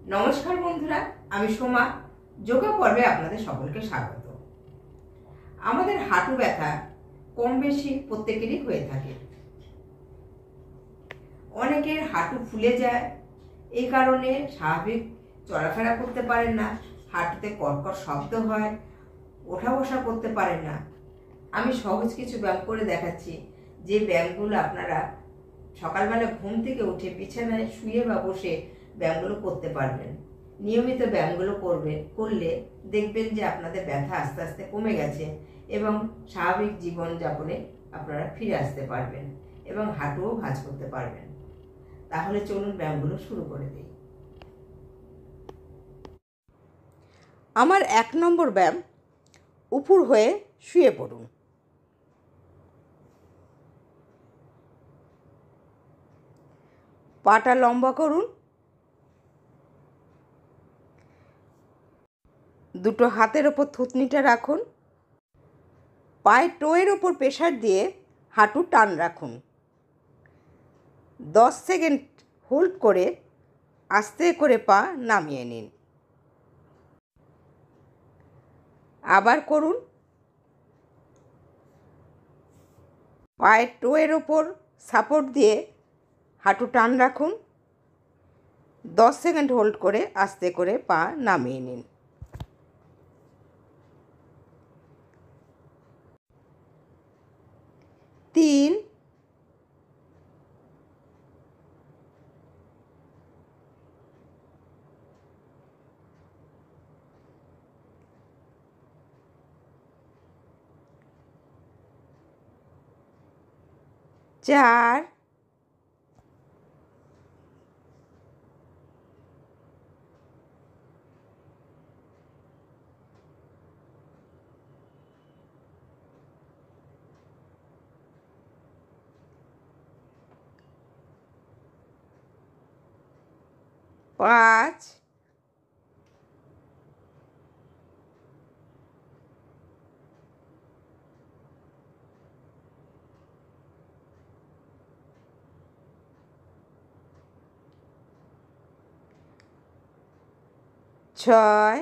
নমস্কার বন্ধুরা, আমি সোমা। যোগা পর্বে আপনাদের সকলকে স্বাগত। আমাদের হাঁটু ব্যথা কম বেশি প্রত্যেকেরই হয়ে থাকে। অনেকের হাঁটু ফুলে যায়, এই কারণে স্বাভাবিক চলাফেরা করতে পারেন না, হাঁটুতে কর্কর শব্দ হয়, ওঠা বসা করতে পারেন না। আমি সহজ কিছু ব্যায়াম করে দেখাচ্ছি, যে ব্যায়ামগুলো আপনারা সকালবেলা ঘুম থেকে উঠে বিছানায় শুয়ে বা বসে ব্যায়ামগুলো করতে পারবেন। নিয়মিত ব্যায়ামগুলো করলে দেখবেন যে আপনাদের ব্যথা আস্তে আস্তে কমে গেছে এবং স্বাভাবিক জীবনযাপনে আপনারা ফিরে আসতে পারবেন এবং হাঁটুও ভাঁজ করতে পারবেন। তাহলে চলুন ব্যায়ামগুলো শুরু করে দিই। আমার 1 নম্বর ব্যায়াম, উপুর হয়ে শুয়ে পড়ুন। পাটা লম্বা করুন, দুটো হাতের ওপর থুতনিটা রাখুন, পায়ের টোয়ের ওপর প্রেসার দিয়ে হাঁটু টান রাখুন। 10 সেকেন্ড হোল্ড করে আস্তে করে পা নামিয়ে নিন। আবার করুন। পায়ের টোয়ের ওপর সাপোর্ট দিয়ে হাঁটু টান রাখুন। 10 সেকেন্ড হোল্ড করে আস্তে করে পা নামিয়ে নিন। তিন, চার, পাঁচ, ছয়,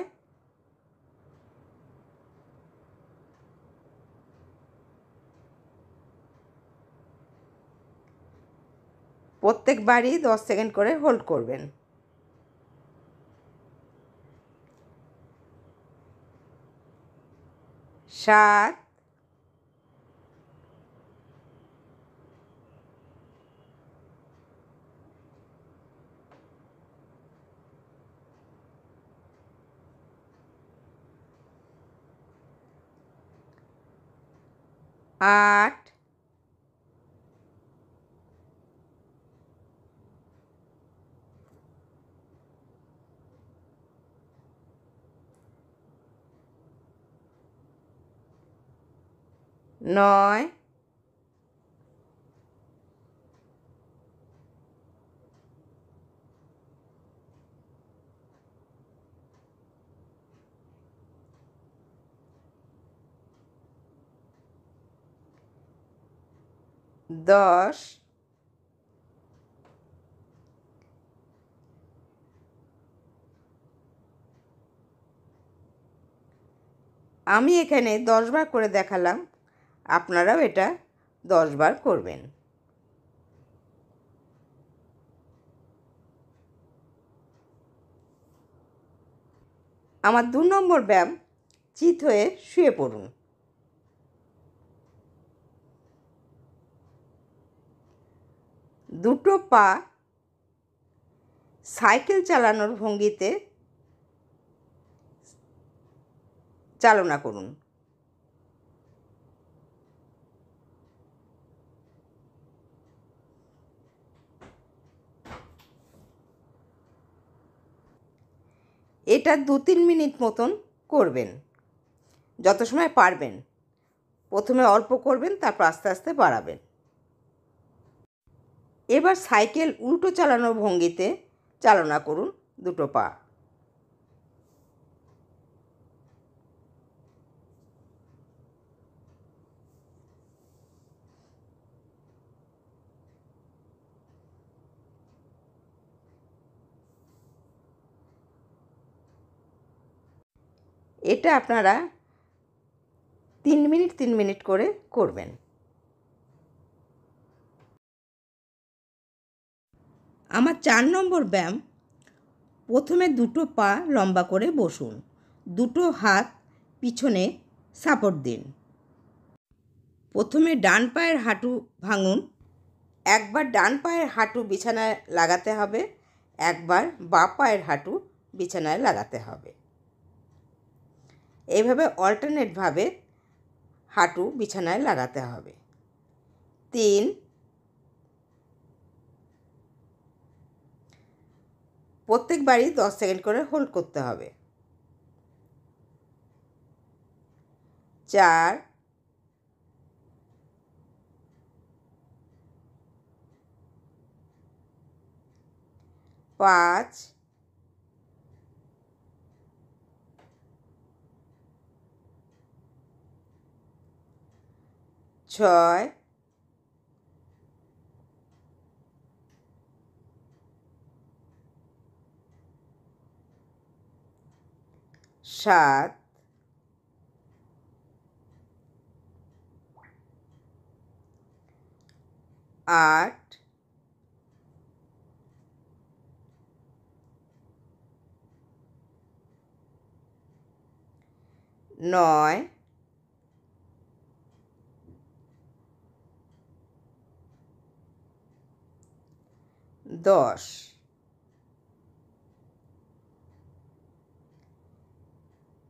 প্রত্যেকবারই 10 সেকেন্ড করে হোল্ড করবেন। 7, 8, 9, 10, আমি এখানে 10 বার করে দেখালাম, আপনারাও এটা 10 বার করবেন। আমার 2 নম্বর ব্যায়াম, চিত হয়ে শুয়ে পড়ুন। দুটো পা সাইকেল চালানোর ভঙ্গিতে চালনা করুন। এটা 2-3 মিনিট মতন করবেন, যত সময় পারবেন। প্রথমে অল্প করবেন, তারপর আস্তে আস্তে বাড়াবেন। এবার সাইকেল উল্টো চালানোর ভঙ্গিতে চালনা করুন দুটো পা। এটা আপনারা 3 মিনিট 3 মিনিট করে করবেন। আমার 4 নম্বর ব্যায়াম, প্রথমে দুটো পা লম্বা করে বসুন, দুটো হাত পিছনে সাপোর্ট দিন। প্রথমে ডান পায়ের হাঁটু ভাঙুন। একবার ডান পায়ের হাঁটু বিছানায় লাগাতে হবে, একবার বাঁ পায়ের হাঁটু বিছানায় লাগাতে হবে। এইভাবে অল্টারনেটভাবে হাঁটু বিছানায় লাগাতে হবে। 3, প্রত্যেকবারই 10 সেকেন্ড করে হোল্ড করতে হবে। 4, 5, 6, 7, 8, 9, 10।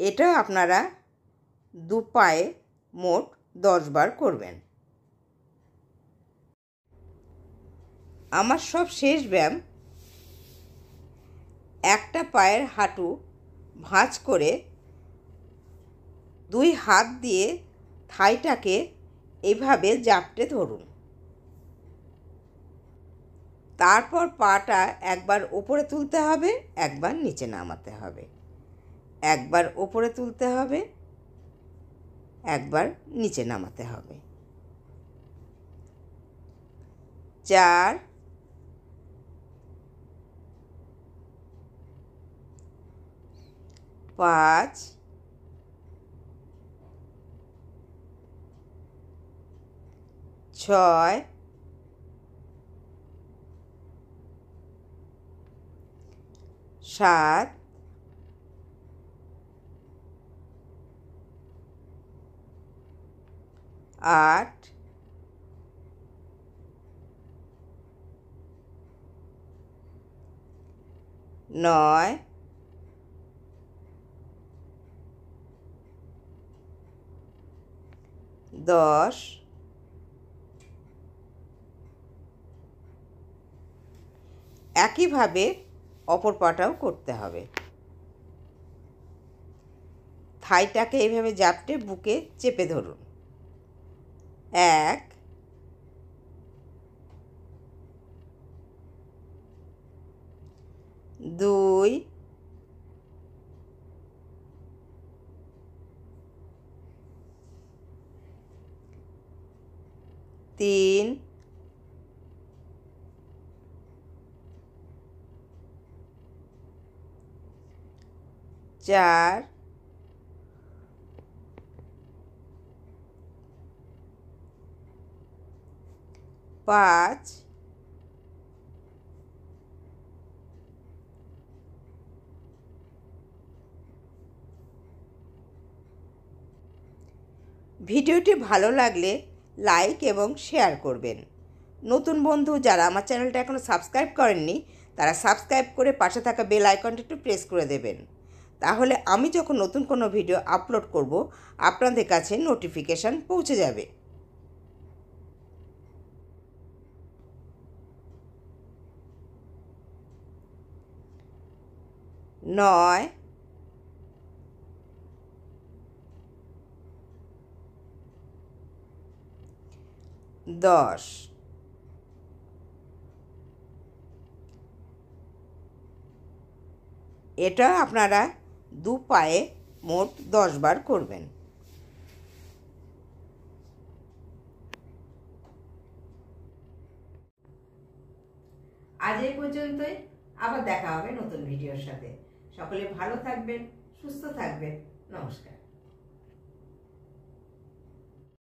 এটাও আপনারা দু পায়ে মোট 10 বার করবেন। আমার সব শেষ ব্যায়াম, একটা পায়ের হাঁটু ভাঁজ করে 2 হাত দিয়ে থাইটাকে এভাবে জাপটে ধরুন। তারপর পাটা একবার উপরে তুলতে হবে, একবার নিচে নামাতে হবে। একবার উপরে তুলতে হবে, একবার নিচে নামাতে হবে। 4, 5, 6, 7, 8, 9, 10। একইভাবে অপর পাটাও করতে হবে। থাইটাকে এইভাবে জাপটে বুকে চেপে ধরুন। 1, 2, 3, 4, 5, ভিডিওটি ভালো লাগলে লাইক এবং শেয়ার করবেন। নতুন বন্ধু যারা আমার চ্যানেলটা এখনও সাবস্ক্রাইব করেননি, তারা সাবস্ক্রাইব করে পাশে থাকা বেল আইকনটি একটু প্রেস করে দেবেন। তাহলে আমি যখন নতুন কোনো ভিডিও আপলোড করব, আপনাদের কাছে নোটিফিকেশান পৌঁছে যাবে। 9, 10। এটা আপনারা দু পায়ে মোট 10 বার করবেন। আজ এই পর্যন্তই, আবার দেখা হবে নতুন ভিডিওর সাথে। সকলে ভালো থাকবেন, সুস্থ থাকবেন। নমস্কার।